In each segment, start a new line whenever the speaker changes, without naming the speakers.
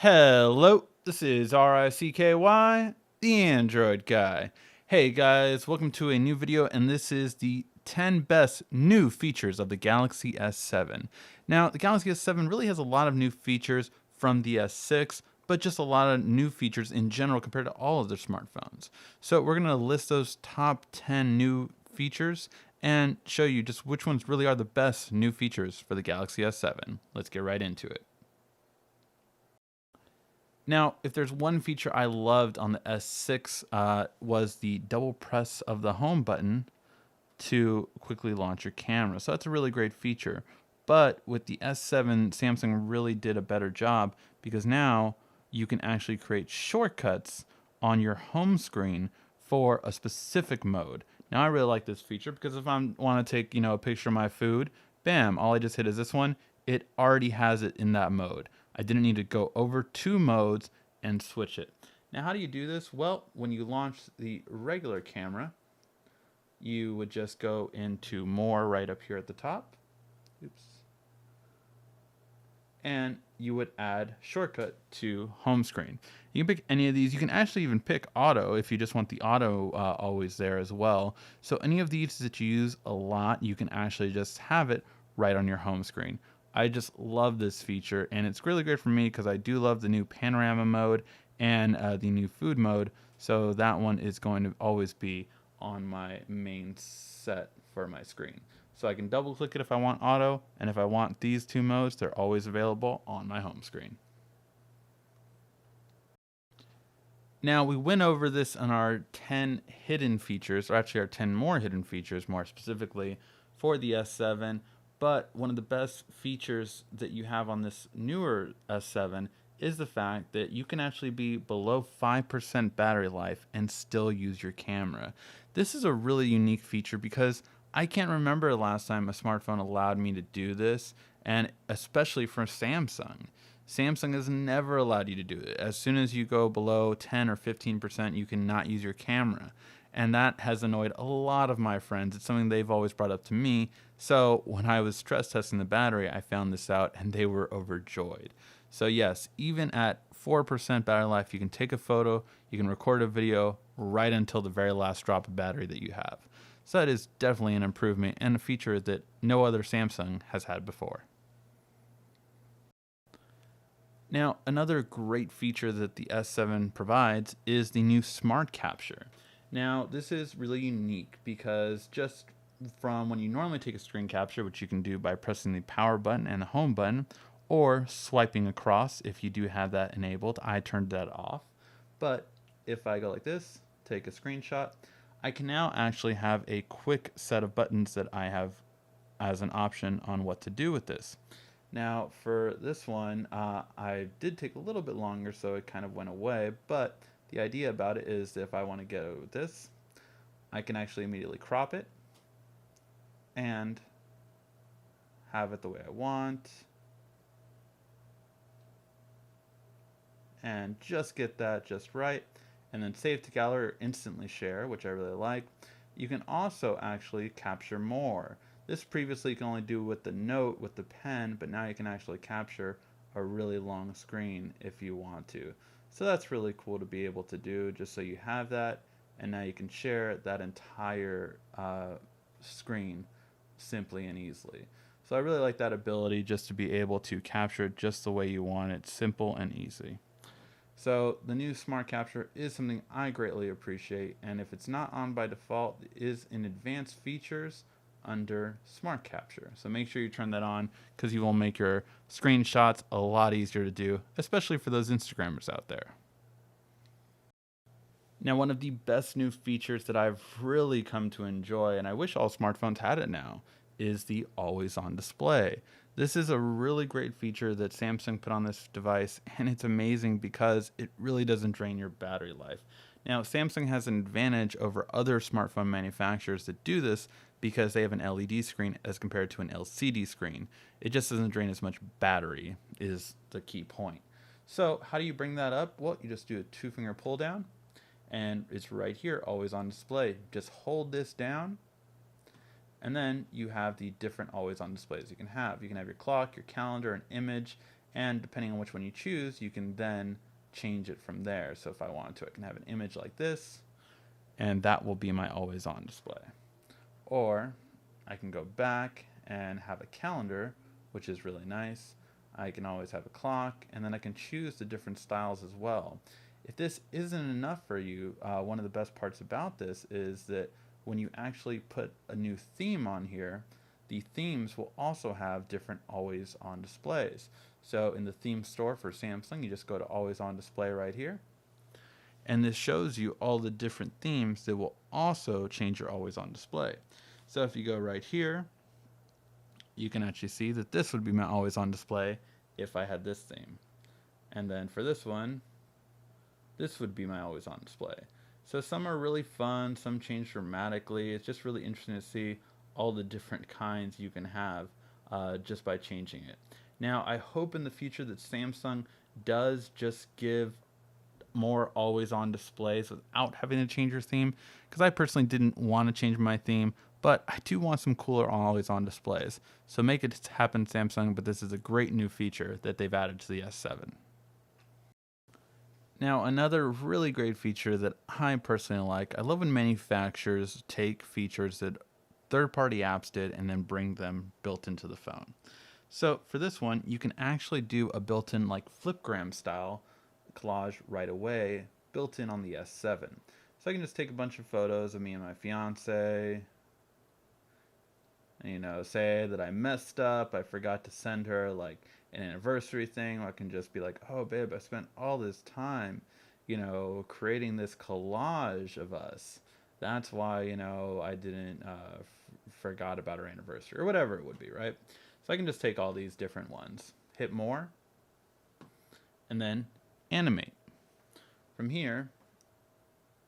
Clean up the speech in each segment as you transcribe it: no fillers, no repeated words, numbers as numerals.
Hello, this is RICKY, the Android guy. Hey guys, welcome to a new video, and this is the 10 best new features of the Galaxy S7. Now, the Galaxy S7 really has a lot of new features from the S6, but just a lot of new features in general compared to all of their smartphones. So we're going to list those top 10 new features and show you just which ones really are the best new features for the Galaxy S7. Let's get right into it. Now, if there's one feature I loved on the S6 was the double press of the home button to quickly launch your camera. So that's a really great feature. But with the S7, Samsung really did a better job because now you can actually create shortcuts on your home screen for a specific mode. Now I really like this feature because if I want to take, a picture of my food, bam, all I just hit is this one. It already has it in that mode. I didn't need to go over two modes and switch it. Now, how do you do this? Well, when you launch the regular camera, you would just go into more right up here at the top. Oops. And you would add shortcut to home screen. You can pick any of these. You can actually even pick auto if you just want the auto always there as well. So any of these that you use a lot, you can actually just have it right on your home screen. I just love this feature, and it's really great for me because I do love the new panorama mode and the new food mode. So that one is going to always be on my main set for my screen. So I can double click it if I want auto, and if I want these two modes, they're always available on my home screen. Now, we went over this on our 10 hidden features, or actually our 10 more hidden features, more specifically for the S7. But one of the best features that you have on this newer S7 is the fact that you can actually be below 5% battery life and still use your camera. This is a really unique feature because I can't remember the last time a smartphone allowed me to do this, and especially for Samsung. Samsung has never allowed you to do it. As soon as you go below 10 or 15%, you cannot use your camera. And that has annoyed a lot of my friends. It's something they've always brought up to me. So when I was stress testing the battery, I found this out and they were overjoyed. So yes, even at 4% battery life, you can take a photo, you can record a video right until the very last drop of battery that you have. So that is definitely an improvement and a feature that no other Samsung has had before. Now, another great feature that the S7 provides is the new Smart Capture. Now, this is really unique because just from when you normally take a screen capture, which you can do by pressing the power button and the home button, or swiping across if you do have that enabled. I turned that off. But if I go like this, take a screenshot, I can now actually have a quick set of buttons that I have as an option on what to do with this. Now for this one, I did take a little bit longer, so it kind of went away, but the idea about it is that if I want to go with this, I can actually immediately crop it and have it the way I want, and just get that just right, and then save to gallery or instantly share, which I really like. You can also actually capture more. This previously you can only do with the note with the pen, but now you can actually capture a really long screen if you want to. So that's really cool to be able to do, just so you have that, and now you can share that entire screen simply and easily. So I really like that ability just to be able to capture it just the way you want it, simple and easy. So the new Smart Capture is something I greatly appreciate, and if it's not on by default, it is in advanced features under Smart Capture. So make sure you turn that on because you will make your screenshots a lot easier to do, especially for those Instagrammers out there. Now, one of the best new features that I've really come to enjoy, and I wish all smartphones had it now, is the always on display. This is a really great feature that Samsung put on this device, and it's amazing because it really doesn't drain your battery life. Now, Samsung has an advantage over other smartphone manufacturers that do this because they have an LED screen as compared to an LCD screen. It just doesn't drain as much battery, is the key point. So, how do you bring that up? Well, you just do a two-finger pull down, and it's right here, always on display. Just hold this down, and then you have the different always on displays you can have. You can have your clock, your calendar, an image, And depending on which one you choose, you can then change it from there. So if I wanted to, I can have an image like this, and that will be my always on display. Or I can go back and have a calendar, which is really nice. I can always have a clock, and then I can choose the different styles as well. If this isn't enough for you, one of the best parts about this is that when you actually put a new theme on here, the themes will also have different always on displays. So in the theme store for Samsung, you just go to always on display right here. And this shows you all the different themes that will also change your always on display. So if you go right here, you can actually see that this would be my always on display if I had this theme. And then for this one, this would be my always on display. So some are really fun, some change dramatically. It's just really interesting to see all the different kinds you can have just by changing it. Now, I hope in the future that Samsung does just give more always on displays without having to change your theme, because I personally didn't want to change my theme, but I do want some cooler always on displays. So make it happen, Samsung, but this is a great new feature that they've added to the S7. Now, another really great feature that I personally like, I love when manufacturers take features that third-party apps did and then bring them built into the phone. So for this one, you can actually do a built-in like flipgram style collage right away, built in on the S7. So I can just take a bunch of photos of me and my fiance, and, you know, say that I messed up, I forgot to send her like an anniversary thing. Or I can just be like, oh babe, I spent all this time, you know, creating this collage of us. That's why, you know, I didn't forgot about our anniversary, or whatever it would be, right? So I can just take all these different ones, hit more, and then animate. From here,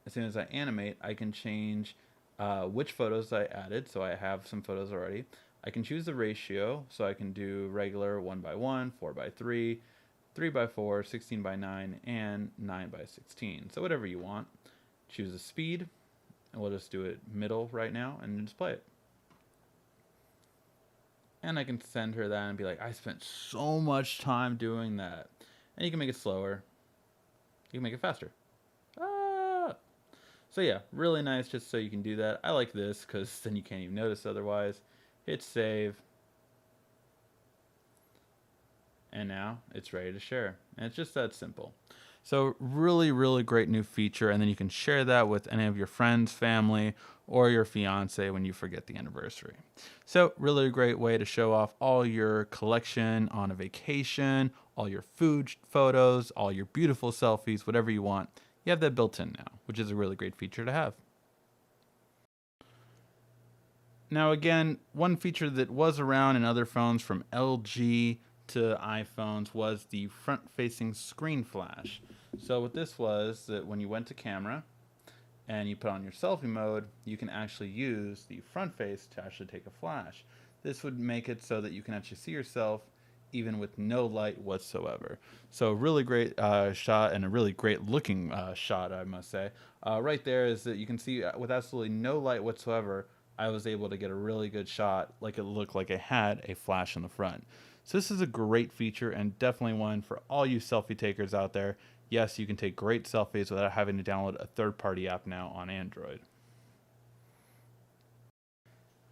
as soon as I animate, I can change which photos I added. So I have some photos already. I can choose the ratio, so I can do regular 1:1, 4:3, 3:4, 16:9, and 9:16. So whatever you want. Choose the speed, and we'll just do it middle right now and display it. And I can send her that and be like, I spent so much time doing that. And you can make it slower. You can make it faster. Ah! So yeah, really nice just so you can do that. I like this because then you can't even notice otherwise. Hit save. And now it's ready to share. And it's just that simple. So really, really great new feature. And then you can share that with any of your friends, family, or your fiance when you forget the anniversary. So really a great way to show off all your collection on a vacation, all your food photos, all your beautiful selfies, whatever you want. You have that built in now, which is a really great feature to have. Now again, one feature that was around in other phones from LG to iPhones was the front-facing screen flash. So what this was that when you went to camera and you put on your selfie mode, you can actually use the front face to actually take a flash. This would make it so that you can actually see yourself even with no light whatsoever. So really great shot, and a really great looking shot, I must say. Right there is that you can see with absolutely no light whatsoever, I was able to get a really good shot, like it looked like it had a flash in the front. So this is a great feature, and definitely one for all you selfie takers out there. Yes, you can take great selfies without having to download a third-party app now on Android.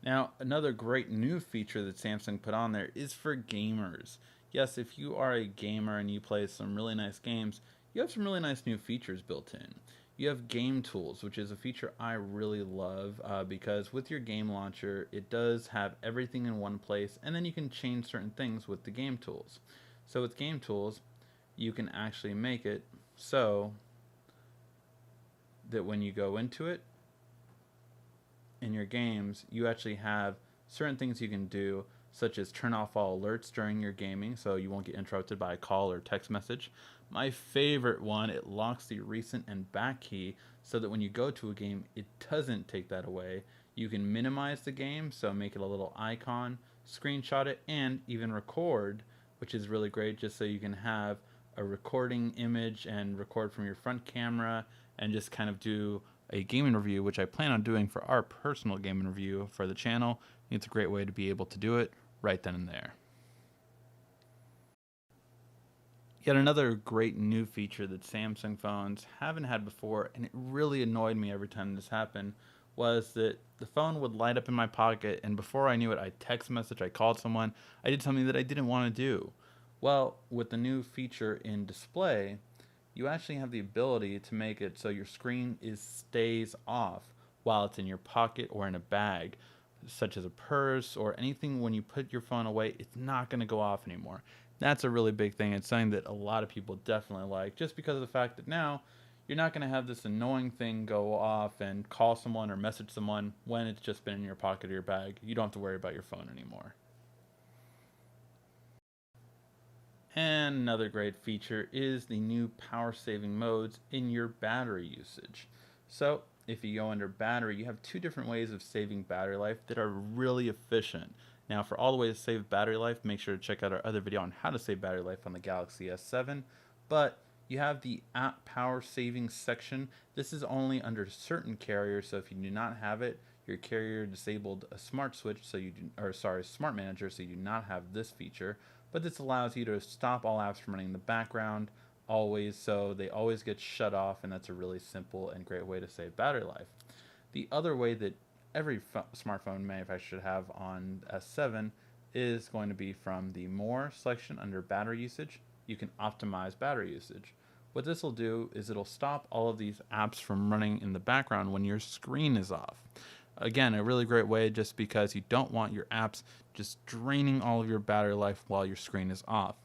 Now, another great new feature that Samsung put on there is for gamers. Yes, if you are a gamer and you play some really nice games, you have some really nice new features built in. You have game tools, which is a feature I really love because with your game launcher, it does have everything in one place, and then you can change certain things with the game tools. So with game tools, you can actually make it so that when you go into it in your games, you actually have certain things you can do, such as turn off all alerts during your gaming so you won't get interrupted by a call or text message. My favorite one, it locks the recent and back key so that when you go to a game, it doesn't take that away. You can minimize the game, so make it a little icon, screenshot it, and even record, which is really great just so you can have a recording image and record from your front camera and just kind of do a gaming review, which I plan on doing for our personal gaming review for the channel. It's a great way to be able to do it right then and there. Yet another great new feature that Samsung phones haven't had before, and it really annoyed me every time this happened, was that the phone would light up in my pocket, and before I knew it, I text message, I called someone, I did something that I didn't want to do. Well, with the new feature in display, you actually have the ability to make it so your screen stays off while it's in your pocket or in a bag, such as a purse or anything. When you put your phone away, it's not going to go off anymore. That's a really big thing. It's something that a lot of people definitely like, just because of the fact that now you're not going to have this annoying thing go off and call someone or message someone when it's just been in your pocket or your bag. You don't have to worry about your phone anymore. And another great feature is the new power saving modes in your battery usage. So, if you go under battery, you have two different ways of saving battery life that are really efficient. Now, for all the ways to save battery life, make sure to check out our other video on how to save battery life on the Galaxy S7. But you have the app power saving section. This is only under certain carriers, so if you do not have it, your carrier disabled a smart switch, so you do, or sorry, smart manager, so you do not have this feature. But this allows you to stop all apps from running in the background always, so they always get shut off, and that's a really simple and great way to save battery life. The other way that every smartphone manufacturer should have on S7 is going to be from the More section under battery usage. You can optimize battery usage. What this will do is it'll stop all of these apps from running in the background when your screen is off. Again, a really great way, just because you don't want your apps just draining all of your battery life while your screen is off.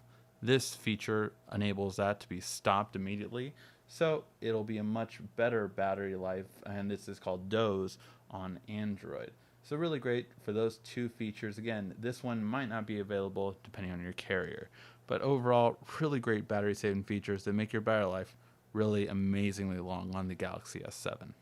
This feature enables that to be stopped immediately, so it'll be a much better battery life, and this is called Doze on Android. So really great for those two features. Again, this one might not be available depending on your carrier, but overall, really great battery saving features that make your battery life really amazingly long on the Galaxy S7.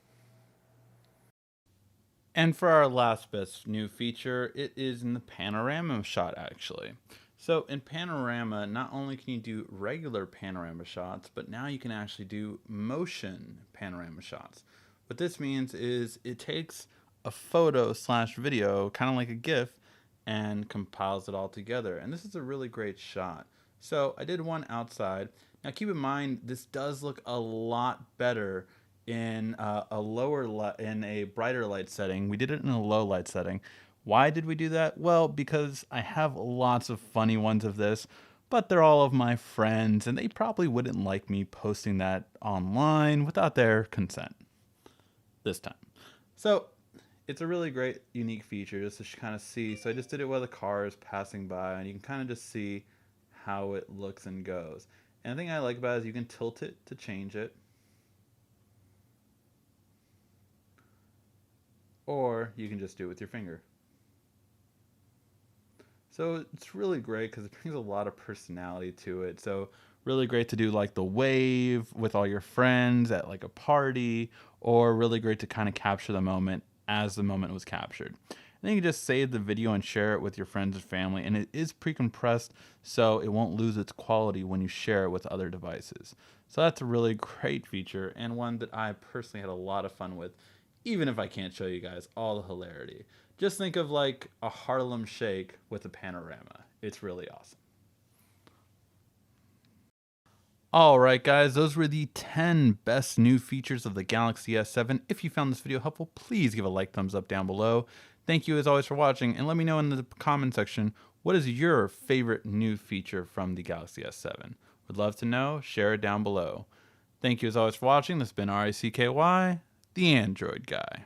And for our last best new feature, it is in the panorama shot actually. So in panorama, not only can you do regular panorama shots, but now you can actually do motion panorama shots. What this means is it takes a photo slash video, kind of like a GIF, and compiles it all together. And this is a really great shot. So I did one outside. Now keep in mind, this does look a lot better in in a brighter light setting. We did it in a low light setting. Why did we do that? Well, because I have lots of funny ones of this, but they're all of my friends, and they probably wouldn't like me posting that online without their consent this time. So it's a really great, unique feature just to kind of see. So I just did it while the car is passing by, and you can kind of just see how it looks and goes. And the thing I like about it is you can tilt it to change it, or you can just do it with your finger. So it's really great because it brings a lot of personality to it. So really great to do like the wave with all your friends at like a party, or really great to kind of capture the moment as the moment was captured. And then you can just save the video and share it with your friends and family, and it is pre-compressed, so it won't lose its quality when you share it with other devices. So that's a really great feature, and one that I personally had a lot of fun with, even if I can't show you guys all the hilarity. Just think of like a Harlem Shake with a panorama. It's really awesome. Alright guys, those were the 10 best new features of the Galaxy S7. If you found this video helpful, please give a like, thumbs up down below. Thank you as always for watching, and let me know in the comment section, what is your favorite new feature from the Galaxy S7? Would love to know, share it down below. Thank you as always for watching. This has been RICKY, the Android Guy.